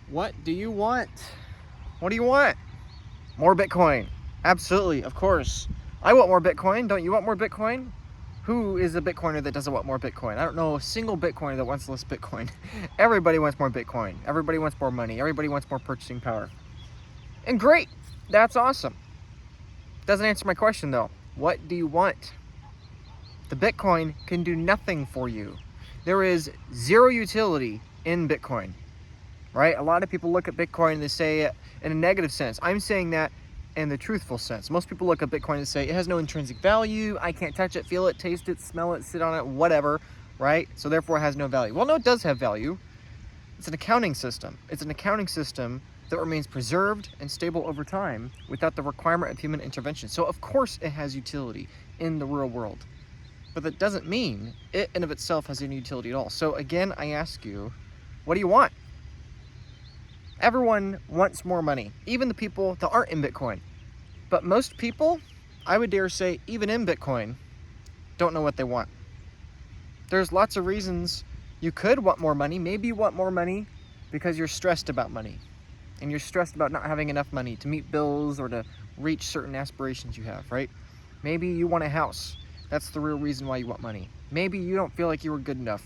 What do you want? What do you want? More Bitcoin. Absolutely, of course. I want more Bitcoin. Don't you want more Bitcoin? Who is a Bitcoiner that doesn't want more Bitcoin? I don't know a single Bitcoiner that wants less Bitcoin. Everybody wants more Bitcoin. Everybody wants more money. Everybody wants more purchasing power. And great, that's awesome. Doesn't answer my question though. What do you want? The Bitcoin can do nothing for you. There is zero utility in Bitcoin, right? A lot of people look at Bitcoin and they say it in a negative sense. I'm saying that in the truthful sense. Most people look at Bitcoin and say it has no intrinsic value. I can't touch it, feel it, taste it, smell it, sit on it, whatever, right? So therefore it has no value. Well, no, it does have value. It's an accounting system. It's an accounting system that remains preserved and stable over time without the requirement of human intervention. So of course it has utility in the real world. But that doesn't mean it in of itself has any utility at all. So again, I ask you, what do you want? Everyone wants more money, even the people that aren't in Bitcoin. But most people, I would dare say, even in Bitcoin, don't know what they want. There's lots of reasons you could want more money. Maybe you want more money because you're stressed about money. And you're stressed about not having enough money to meet bills or to reach certain aspirations you have, right? Maybe you want a house. That's the real reason why you want money. Maybe you don't feel like you were good enough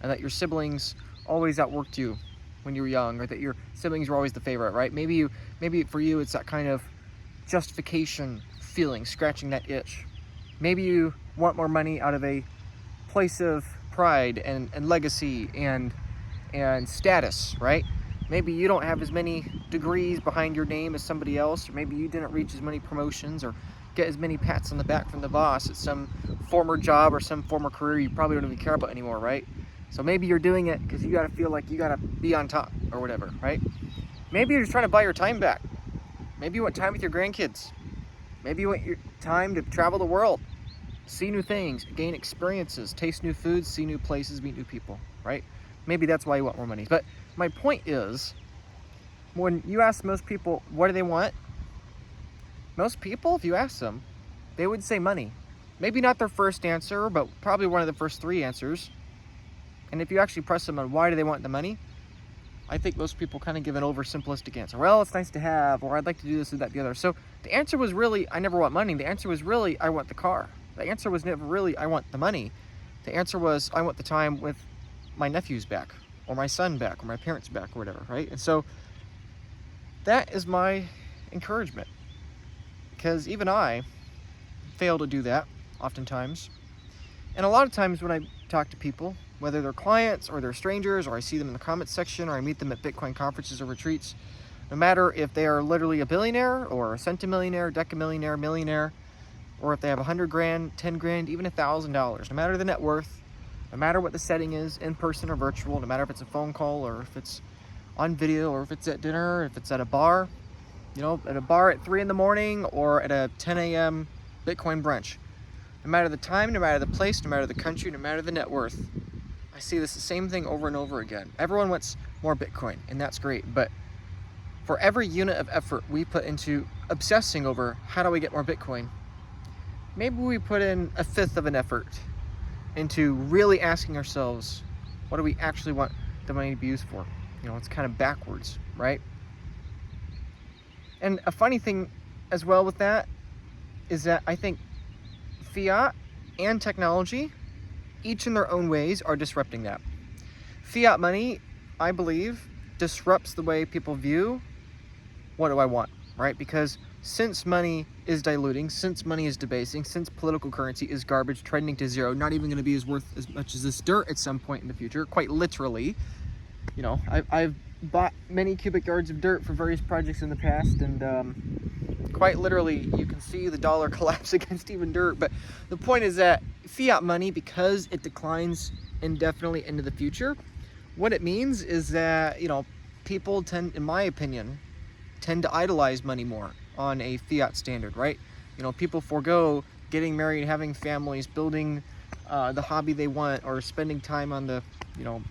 and that your siblings always outworked you when you were young, or that your siblings were always the favorite, right? Maybe for you it's that kind of justification feeling, scratching that itch. Maybe you want more money out of a place of pride and legacy and status, right? Maybe you don't have as many degrees behind your name as somebody else, or maybe you didn't reach as many promotions or get as many pats on the back from the boss at some former job or some former career you probably don't even care about anymore, right? So maybe you're doing it because you gotta feel like you gotta be on top or whatever, right? Maybe you're just trying to buy your time back. Maybe you want time with your grandkids. Maybe you want your time to travel the world, see new things, gain experiences, taste new foods, see new places, meet new people, right? Maybe that's why you want more money. But my point is, when you ask most people, what do they want? Most people, if you ask them, they would say money. Maybe not their first answer, but probably one of the first three answers. And if you actually press them on why do they want the money, I think most people kind of give an oversimplistic answer. Well, it's nice to have, or I'd like to do this or that, the other. So the answer was really, I never want money. The answer was really, I want the car. The answer was never really, I want the money. The answer was, I want the time with my nephews back, or my son back, or my parents back, or whatever, right? And so that is my encouragement. Because even I fail to do that oftentimes. And a lot of times when I talk to people, whether they're clients or they're strangers, or I see them in the comments section, or I meet them at Bitcoin conferences or retreats, no matter if they are literally a billionaire or a centimillionaire, decamillionaire, millionaire, or if they have 100 grand, 10 grand, even $1,000, no matter the net worth, no matter what the setting is, in person or virtual, no matter if it's a phone call or if it's on video or if it's at dinner, or if it's at a bar, you know, at a bar at 3 in the morning or at a 10 a.m. Bitcoin brunch. No matter the time, no matter the place, no matter the country, no matter the net worth, I see this the same thing over and over again. Everyone wants more Bitcoin, and that's great. But for every unit of effort we put into obsessing over how do we get more Bitcoin, maybe we put in a fifth of an effort into really asking ourselves, what do we actually want the money to be used for? You know, it's kind of backwards, right? And a funny thing as well with that is that I think fiat and technology, each in their own ways, are disrupting that. Fiat money, I believe, disrupts the way people view what do I want, right? Because since money is diluting, since money is debasing, since political currency is garbage, trending to zero, not even going to be worth as much as this dirt at some point in the future, quite literally. You know, I've bought many cubic yards of dirt for various projects in the past, and quite literally you can see the dollar collapse against even dirt. But the point is that fiat money, because it declines indefinitely into the future, what it means is that, you know, people tend, in my opinion, tend to idolize money more on a fiat standard, right? You know, people forego getting married, having families, building the hobby they want, or spending time on the, you know,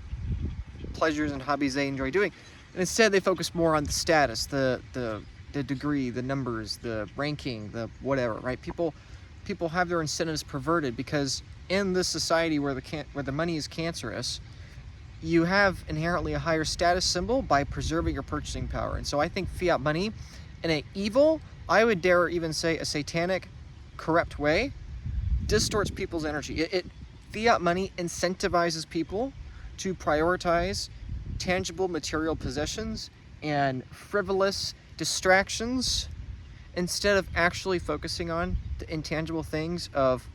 pleasures and hobbies they enjoy doing, and instead they focus more on the status, the degree, the numbers, the ranking, the whatever, right? People have their incentives perverted because in this society where the money is cancerous, you have inherently a higher status symbol by preserving your purchasing power. And so I think fiat money, in an evil, I would dare even say a satanic, corrupt way, distorts people's energy. Fiat money incentivizes people to prioritize tangible material possessions and frivolous distractions instead of actually focusing on the intangible things of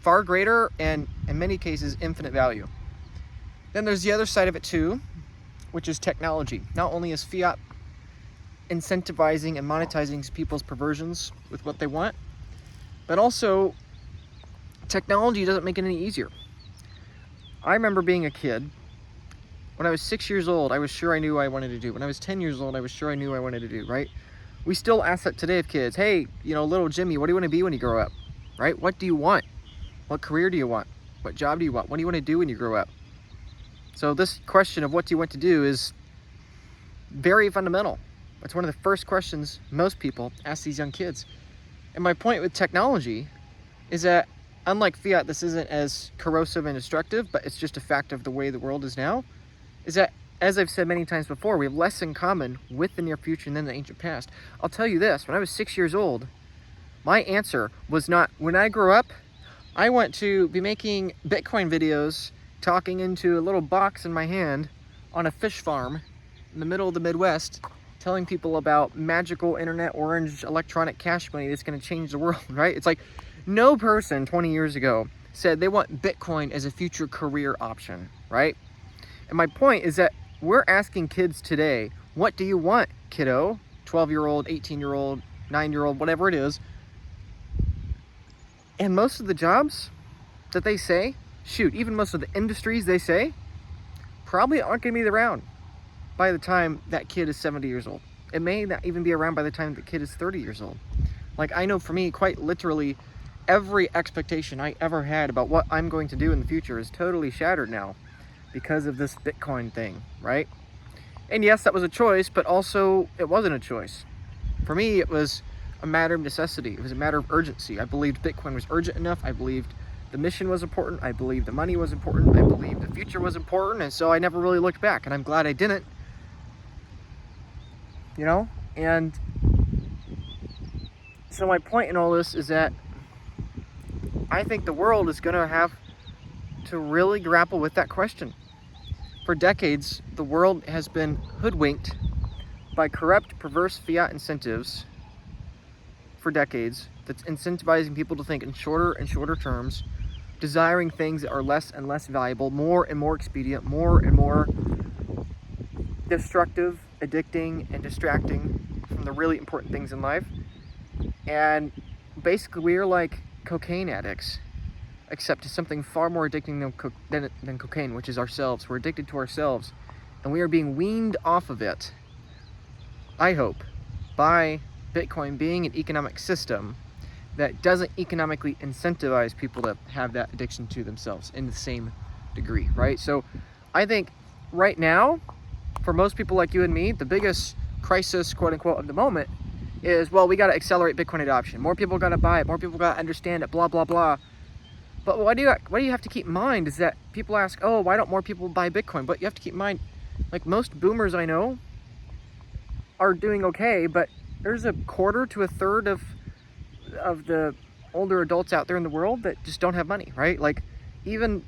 far greater and, in many cases, infinite value. Then there's the other side of it too, which is technology. Not only is fiat incentivizing and monetizing people's perversions with what they want, but also technology doesn't make it any easier. I remember being a kid. When I was 6 years old, I was sure I knew what I wanted to do. When I was 10 years old, I was sure I knew what I wanted to do, right? We still ask that today of kids. Hey, little Jimmy, what do you want to be when you grow up? Right? What do you want? What career do you want? What job do you want? What do you want to do when you grow up? So this question of what do you want to do is very fundamental. It's one of the first questions most people ask these young kids. And my point with technology is that unlike fiat, this isn't as corrosive and destructive, but it's just a fact of the way the world is now, is that, as I've said many times before, we have less in common with the near future than the ancient past. I'll tell you this, when I was 6 years old, my answer was not, when I grow up, I want to be making Bitcoin videos, talking into a little box in my hand on a fish farm in the middle of the Midwest, telling people about magical internet orange electronic cash money that's going to change the world, right? It's like no person 20 years ago said they want Bitcoin as a future career option, right? And my point is that we're asking kids today, what do you want, kiddo? 12-year-old, 18-year-old, 9-year-old, whatever it is. And most of the jobs that they say, shoot, even most of the industries they say, probably aren't going to be around by the time that kid is 70 years old. It may not even be around by the time the kid is 30 years old. Like, I know for me, quite literally, every expectation I ever had about what I'm going to do in the future is totally shattered now because of this Bitcoin thing, right? And yes, that was a choice, but also it wasn't a choice. For me, it was a matter of necessity. It was a matter of urgency. I believed Bitcoin was urgent enough. I believed the mission was important. I believed the money was important. I believed the future was important. And so I never really looked back. And I'm glad I didn't. And so my point in all this is that I think the world is going to have to really grapple with that question. For decades, the world has been hoodwinked by corrupt, perverse fiat incentives for decades that's incentivizing people to think in shorter and shorter terms, desiring things that are less and less valuable, more and more expedient, more and more destructive, addicting, and distracting from the really important things in life. And basically, we're like cocaine addicts, except to something far more addicting than cocaine, which is ourselves. We're addicted to ourselves, and we are being weaned off of it, I hope, by Bitcoin being an economic system that doesn't economically incentivize people to have that addiction to themselves in the same degree, right? So I think right now, for most people like you and me, the biggest crisis, quote unquote, of the moment is, well, we got to accelerate Bitcoin adoption. More people got to buy it. More people got to understand it, blah, blah, blah. But what do you have to keep in mind is that people ask, oh, why don't more people buy Bitcoin? But you have to keep in mind, like most boomers I know are doing okay, but there's a quarter to a third of the older adults out there in the world that just don't have money, right? Like even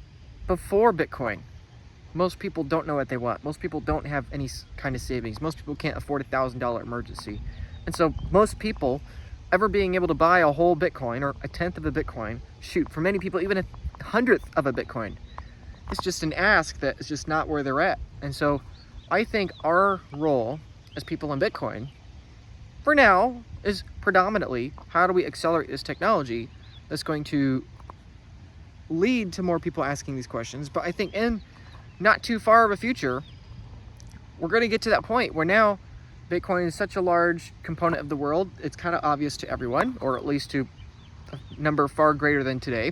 before Bitcoin, most people don't know what they want. Most people don't have any kind of savings. Most people can't afford $1,000 emergency. And so most people ever being able to buy a whole Bitcoin or a tenth of a Bitcoin, shoot, for many people, even a hundredth of a Bitcoin, it's just an ask that is just not where they're at. And so I think our role as people in Bitcoin, for now, is predominantly how do we accelerate this technology that's going to lead to more people asking these questions. But I think in not too far of a future, we're going to get to that point where now Bitcoin is such a large component of the world, it's kind of obvious to everyone, or at least to a number far greater than today.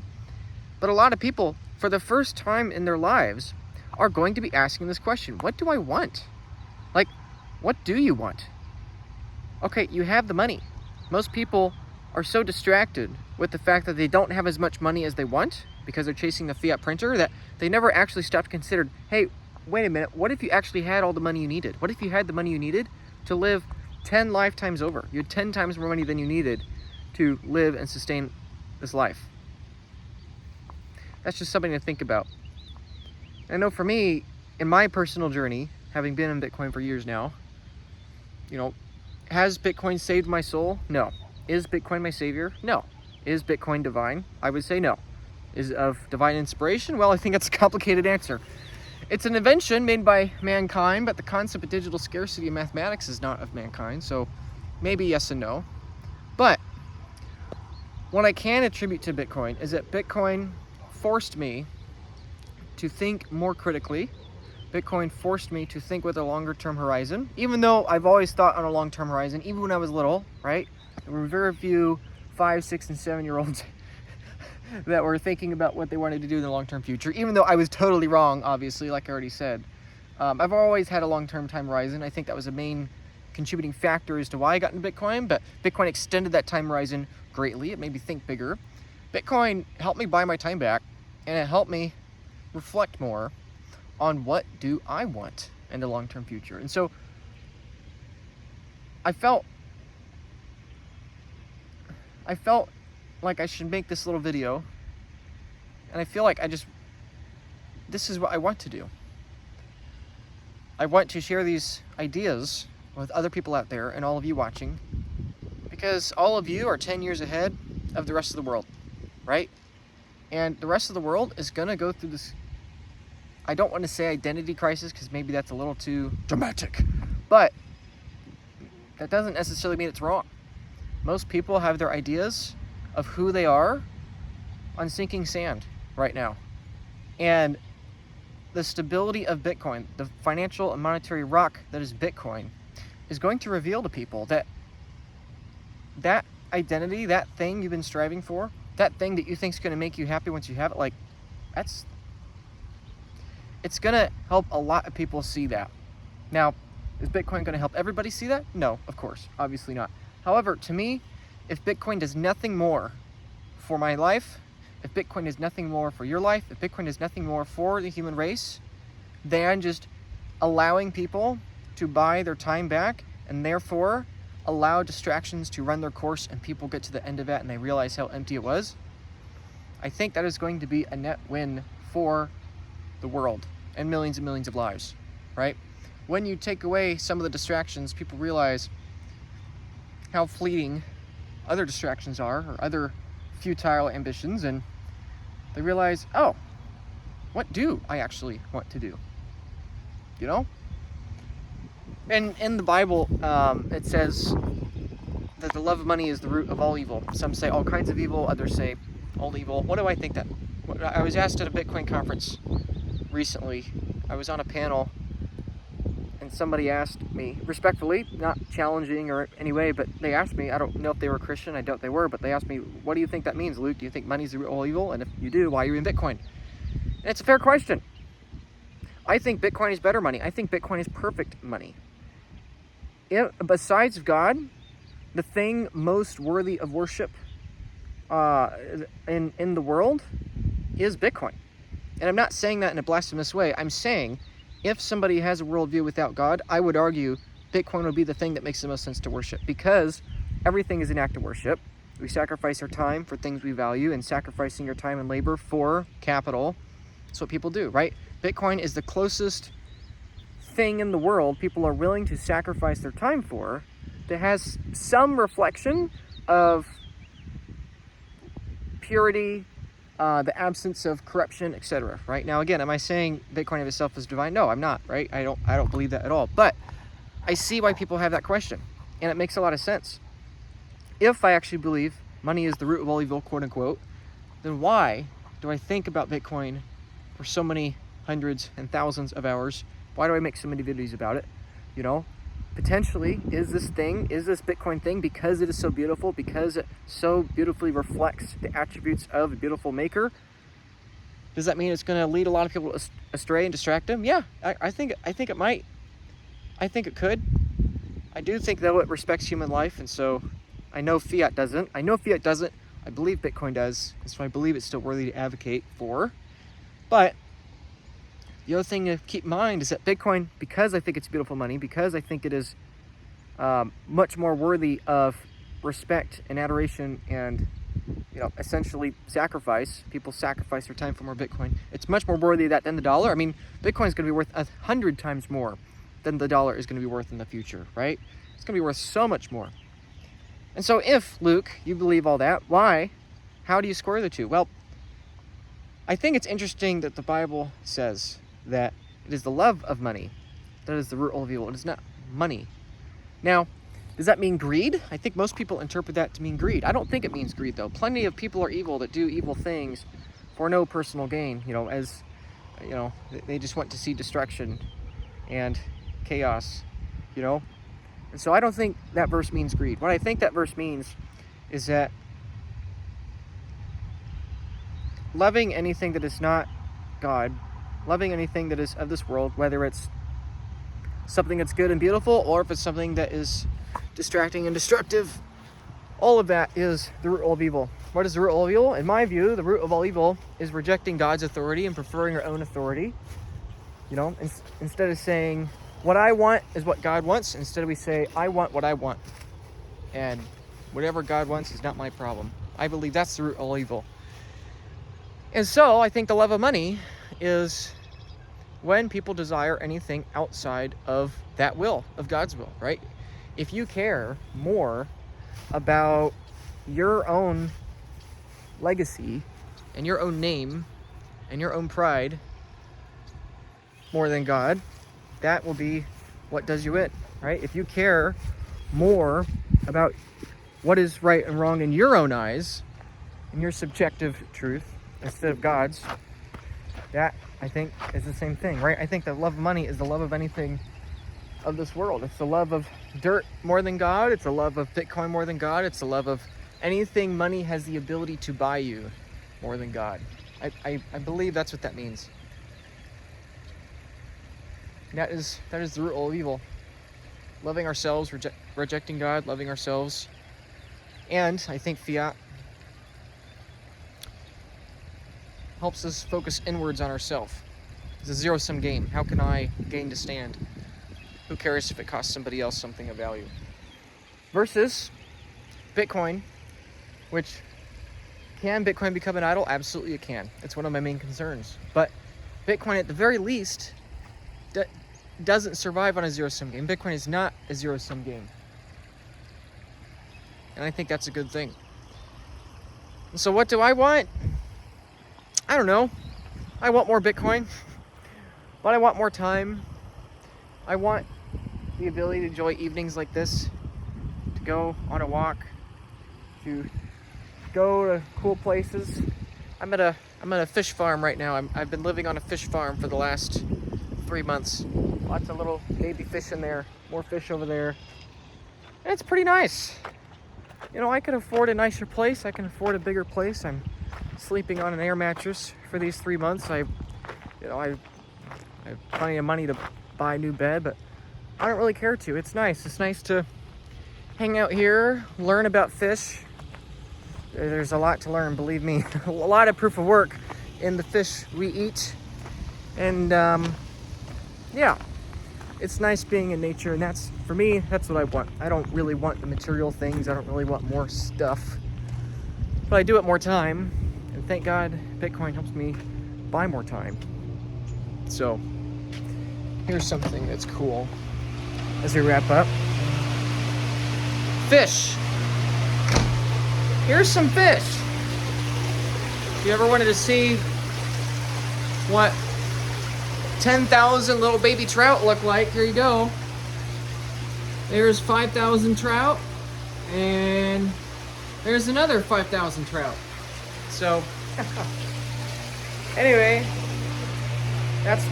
But a lot of people, for the first time in their lives, are going to be asking this question. What do I want? Like, what do you want? Okay, you have the money. Most people are so distracted with the fact that they don't have as much money as they want because they're chasing the fiat printer, that they never actually stopped and considered, hey, wait a minute, what if you actually had all the money you needed? What if you had the money you needed to live 10 lifetimes over? You had 10 times more money than you needed to live and sustain this life. That's just something to think about. I know for me, in my personal journey, having been in Bitcoin for years now, you know, has Bitcoin saved my soul? No. Is Bitcoin my savior? No. Is Bitcoin divine? I would say no. Is it of divine inspiration? Well, I think that's a complicated answer. It's an invention made by mankind, but the concept of digital scarcity in mathematics is not of mankind, so maybe yes and no. But what I can attribute to Bitcoin is that Bitcoin forced me to think more critically. Bitcoin forced me to think with a longer term horizon, even though I've always thought on a long term horizon, even when I was little, right? There were very few 5, 6, and 7-year-olds that were thinking about what they wanted to do in the long term future, even though I was totally wrong, obviously, like I already said. I've always had a long term time horizon. I think that was a main contributing factor as to why I got into Bitcoin, but Bitcoin extended that time horizon greatly. It made me think bigger. Bitcoin helped me buy my time back, and it helped me reflect more on what do I want in the long-term future. And so I felt like I should make this little video, and I feel like this is what I want to do. I want to share these ideas with other people out there and all of you watching, because all of you are 10 years ahead of the rest of the world, right? And the rest of the world is going to go through this, I don't want to say identity crisis because maybe that's a little too dramatic, but that doesn't necessarily mean it's wrong. Most people have their ideas of who they are on sinking sand right now. And the stability of Bitcoin, the financial and monetary rock that is Bitcoin, is going to reveal to people that that identity, that thing you've been striving for, that thing that you think is going to make you happy once you have it, like, it's going to help a lot of people see that. Now, is Bitcoin going to help everybody see that? No, of course, obviously not. However, to me, if Bitcoin does nothing more for my life, if Bitcoin is nothing more for your life, if Bitcoin is nothing more for the human race than just allowing people to buy their time back and therefore allow distractions to run their course and people get to the end of it and they realize how empty it was, I think that is going to be a net win for the world and millions of lives, right? When you take away some of the distractions, people realize how fleeting other distractions are or other futile ambitions, and they realize, oh, what do I actually want to do? You know? And in the Bible, it says that the love of money is the root of all evil. Some say all kinds of evil, others say all evil. What do I think that? I was asked at a Bitcoin conference recently. I was on a panel, and somebody asked me, respectfully, not challenging or any way, but they asked me, I don't know if they were Christian, I doubt they were, but they asked me, what do you think that means, Luke? Do you think money's the root of all evil? And if you do, why are you in Bitcoin? And it's a fair question. I think Bitcoin is better money. I think Bitcoin is perfect money. Besides God, the thing most worthy of worship in the world is Bitcoin. And I'm not saying that in a blasphemous way. I'm saying if somebody has a worldview without God, I would argue Bitcoin would be the thing that makes the most sense to worship, because everything is an act of worship. We sacrifice our time for things we value, and sacrificing your time and labor for capital, that's what people do, right? Bitcoin is the closest thing in the world people are willing to sacrifice their time for that has some reflection of purity, the absence of corruption, etc. Right? Now, again, am I saying Bitcoin of itself is divine? No, I'm not, right? I don't believe that at all. But I see why people have that question, and it makes a lot of sense. If I actually believe money is the root of all evil, quote unquote, then why do I think about Bitcoin for so many hundreds and thousands of hours? Why do I make so many videos about it? You know, potentially, is this Bitcoin thing, because it is so beautiful, because it so beautifully reflects the attributes of a beautiful maker, does that mean it's going to lead a lot of people astray and distract them? Yeah, I think it might. I think it could. I do think, though, it respects human life, and so I know Fiat doesn't. I know Fiat doesn't I believe Bitcoin does, so I believe it's still worthy to advocate for. But the other thing to keep in mind is that Bitcoin, because I think it's beautiful money, because I think it is much more worthy of respect and adoration and, essentially sacrifice. People sacrifice their time for more Bitcoin. It's much more worthy of that than the dollar. I mean, Bitcoin is going to be worth 100 times more than the dollar is going to be worth in the future, right? It's going to be worth so much more. And so if, Luke, you believe all that, why? How do you square the two? Well, I think it's interesting that the Bible says that it is the love of money that is the root of evil. It is not money. Now, does that mean greed? I think most people interpret that to mean greed. I don't think it means greed, though. Plenty of people are evil that do evil things for no personal gain, they just want to see destruction and chaos, And so I don't think that verse means greed. What I think that verse means is that loving anything that is not God, loving anything that is of this world, whether it's something that's good and beautiful or if it's something that is distracting and destructive, all of that is the root of evil. What is the root of evil? In my view, the root of all evil is rejecting God's authority and preferring our own authority. Instead of saying, what I want is what God wants, instead we say, I want what I want. And whatever God wants is not my problem. I believe that's the root of all evil. And so I think the love of money is when people desire anything outside of that will, of God's will, right? If you care more about your own legacy and your own name and your own pride more than God, that will be what does you in, right? If you care more about what is right and wrong in your own eyes and your subjective truth instead of God's, that I think is the same thing, right? I think the love of money is the love of anything of this world. It's the love of dirt more than God. It's the love of Bitcoin more than God. It's the love of anything money has the ability to buy you more than God. I believe that's what that means. That is the root of evil. Loving ourselves, rejecting God, loving ourselves. And I think Fiat helps us focus inwards on ourselves. It's a zero-sum game. How can I gain to stand? Who cares if it costs somebody else something of value? Versus Bitcoin, which can Bitcoin become an idol? Absolutely it can. It's one of my main concerns. But Bitcoin, at the very least, doesn't survive on a zero-sum game. Bitcoin is not a zero-sum game. And I think that's a good thing. And so what do I want? I don't know. I want more Bitcoin. But I want more time. I want the ability to enjoy evenings like this, to go on a walk, to go to cool places. I'm at a fish farm right now. I've been living on a fish farm for the last 3 months. Lots of little baby fish in there, more fish over there. And it's pretty nice. I can afford a nicer place. I can afford a bigger place. I'm sleeping on an air mattress for these 3 months. I have plenty of money to buy a new bed, but I don't really care to. It's nice. It's nice to hang out here, learn about fish. There's a lot to learn, believe me. A lot of proof of work in the fish we eat. And yeah, it's nice being in nature, and that's, for me, that's what I want. I don't really want the material things. I don't really want more stuff. But I do it more time, and thank God Bitcoin helps me buy more time. So here's something that's cool as we wrap up. Fish. Here's some fish. If you ever wanted to see what 10,000 little baby trout look like, here you go. There's 5,000 trout, and there's another 5,000 trout. So anyway, that's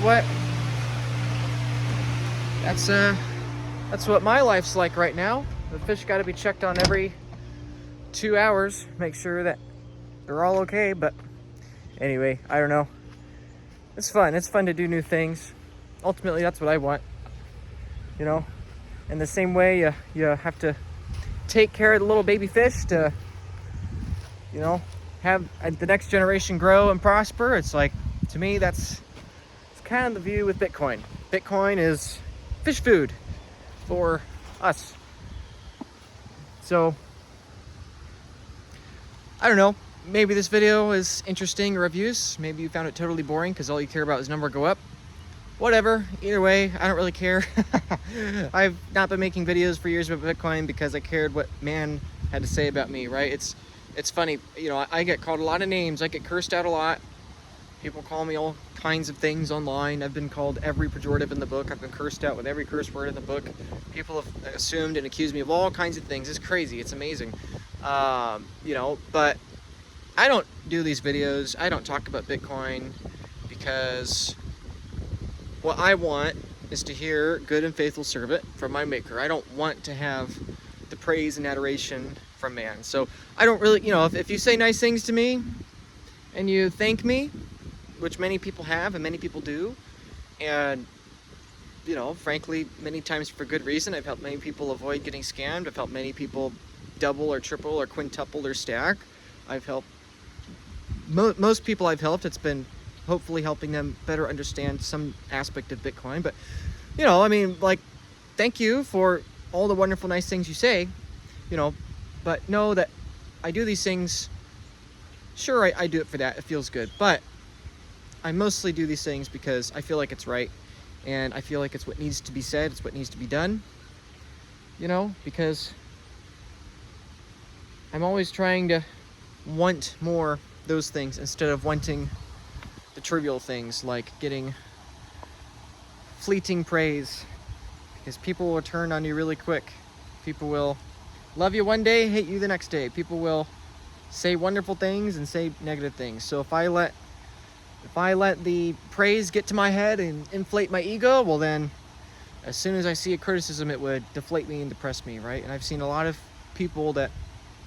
what my life's like right now. The fish got to be checked on every 2 hours, make sure that they're all okay. But anyway, I don't know. It's fun. It's fun to do new things. Ultimately, that's what I want. In the same way, you have to take care of the little baby fish to you know, have the next generation grow and prosper. It's like, to me, it's kind of the view with Bitcoin. Bitcoin is fish food for us. So, I don't know, maybe this video is interesting or of use. Maybe you found it totally boring because all you care about is number go up. Whatever, either way, I don't really care. I've not been making videos for years about Bitcoin because I cared what man had to say about me, right? It's funny, you know, I get called a lot of names. I get cursed out a lot. People call me all kinds of things online. I've been called every pejorative in the book. I've been cursed out with every curse word in the book. People have assumed and accused me of all kinds of things. It's crazy. It's amazing. You know, but I don't do these videos. I don't talk about Bitcoin because what I want is to hear good and faithful servant from my maker. I don't want to have the praise and adoration from man. So I don't really, you know, if you say nice things to me and you thank me, which many people have and many people do, and you know, frankly, many times for good reason. I've helped many people avoid getting scammed. I've helped many people double or triple or quintuple their stack. I've helped most people I've helped. It's been hopefully helping them better understand some aspect of Bitcoin. But you know, I mean, like, thank you for all the wonderful nice things you say, you know, but know that I do these things. Sure, I do it for that. It feels good, but I mostly do these things because I feel like it's right, and I feel like it's what needs to be said, it's what needs to be done, you know, because I'm always trying to want more those things instead of wanting the trivial things like getting fleeting praise, because people will turn on you really quick. People will love you one day, hate you the next day. People will say wonderful things and say negative things. So if I let the praise get to my head and inflate my ego, well then, as soon as I see a criticism, it would deflate me and depress me, right? And I've seen a lot of people that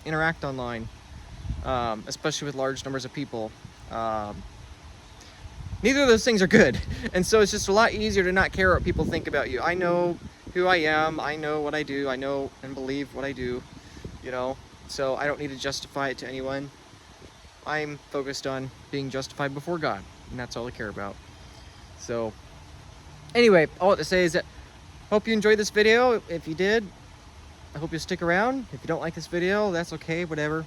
interact online, especially with large numbers of people. Neither of those things are good. And so it's just a lot easier to not care what people think about you. I know who I am. I know what I do. I know and believe what I do, you know, so I don't need to justify it to anyone. I'm focused on being justified before God, and that's all I care about. So anyway, all I have to say is that hope you enjoyed this video. If you did, I hope you stick around. If you don't like this video, that's okay, whatever.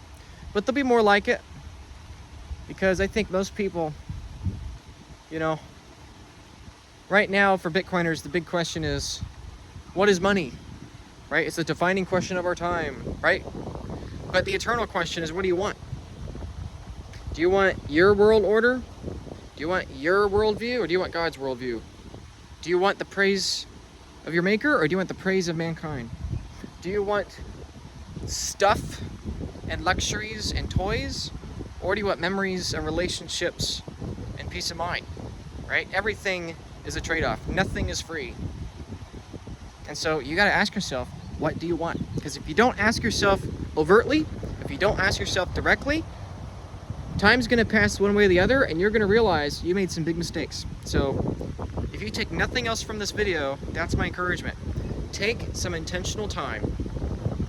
But there'll be more like it, because I think most people, you know, right now for Bitcoiners, the big question is, what is money? Right? It's the defining question of our time, right? But the eternal question is, what do you want? Do you want your world order? Do you want your worldview, or do you want God's worldview? Do you want the praise of your maker, or do you want the praise of mankind? Do you want stuff and luxuries and toys, or do you want memories and relationships and peace of mind? Right? Everything is a trade-off. Nothing is free. And so you got to ask yourself, what do you want? Because if you don't ask yourself overtly, if you don't ask yourself directly, time's going to pass one way or the other, and you're going to realize you made some big mistakes. So if you take nothing else from this video, that's my encouragement. Take some intentional time,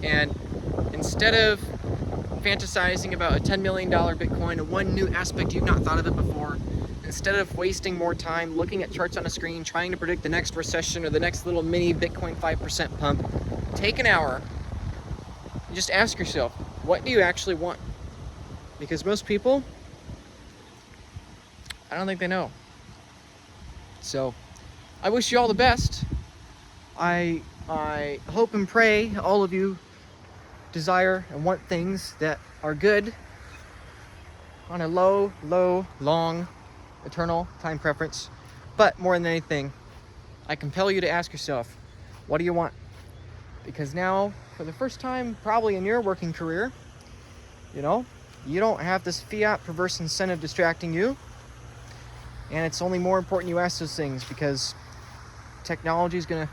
and instead of fantasizing about a $10 million Bitcoin and one new aspect you've not thought of it before, instead of wasting more time looking at charts on a screen, trying to predict the next recession or the next little mini Bitcoin 5% pump, take an hour and just ask yourself, what do you actually want? Because most people, I don't think they know. So I wish you all the best. I hope and pray all of you desire and want things that are good on a low, long, eternal time preference. But more than anything, I compel you to ask yourself, what do you want? Because now, for the first time probably in your working career, you know, you don't have this fiat perverse incentive distracting you. And it's only more important you ask those things, because technology is going to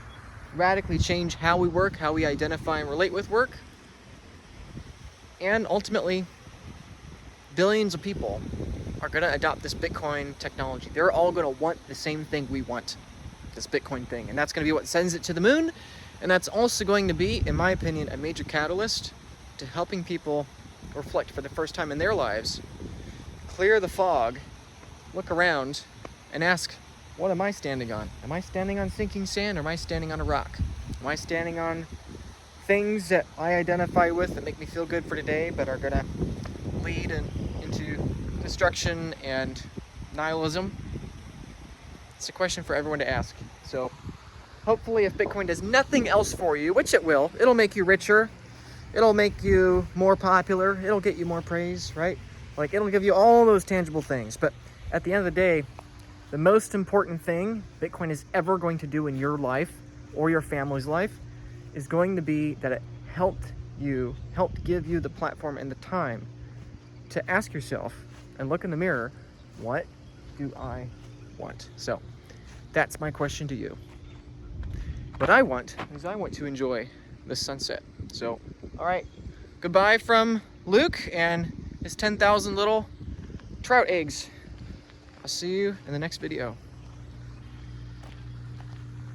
radically change how we work, how we identify and relate with work. And ultimately, billions of people are going to adopt this Bitcoin technology. They're all going to want the same thing we want, this Bitcoin thing. And that's going to be what sends it to the moon. And that's also going to be, in my opinion, a major catalyst to helping people reflect for the first time in their lives, clear the fog, look around, and ask, what am I standing on? Am I standing on sinking sand, or am I standing on a rock? Am I standing on things that I identify with that make me feel good for today, but are gonna lead into destruction and nihilism? It's a question for everyone to ask. So hopefully, if Bitcoin does nothing else for you, which it will, it'll make you richer, it'll make you more popular, it'll get you more praise, right? Like, it'll give you all those tangible things. But at the end of the day, the most important thing Bitcoin is ever going to do in your life or your family's life is going to be that it helped give you the platform and the time to ask yourself and look in the mirror, what do I want? So that's my question to you. What I want is I want to enjoy the sunset. So, all right, goodbye from Luke and his 10,000 little trout eggs. I'll see you in the next video.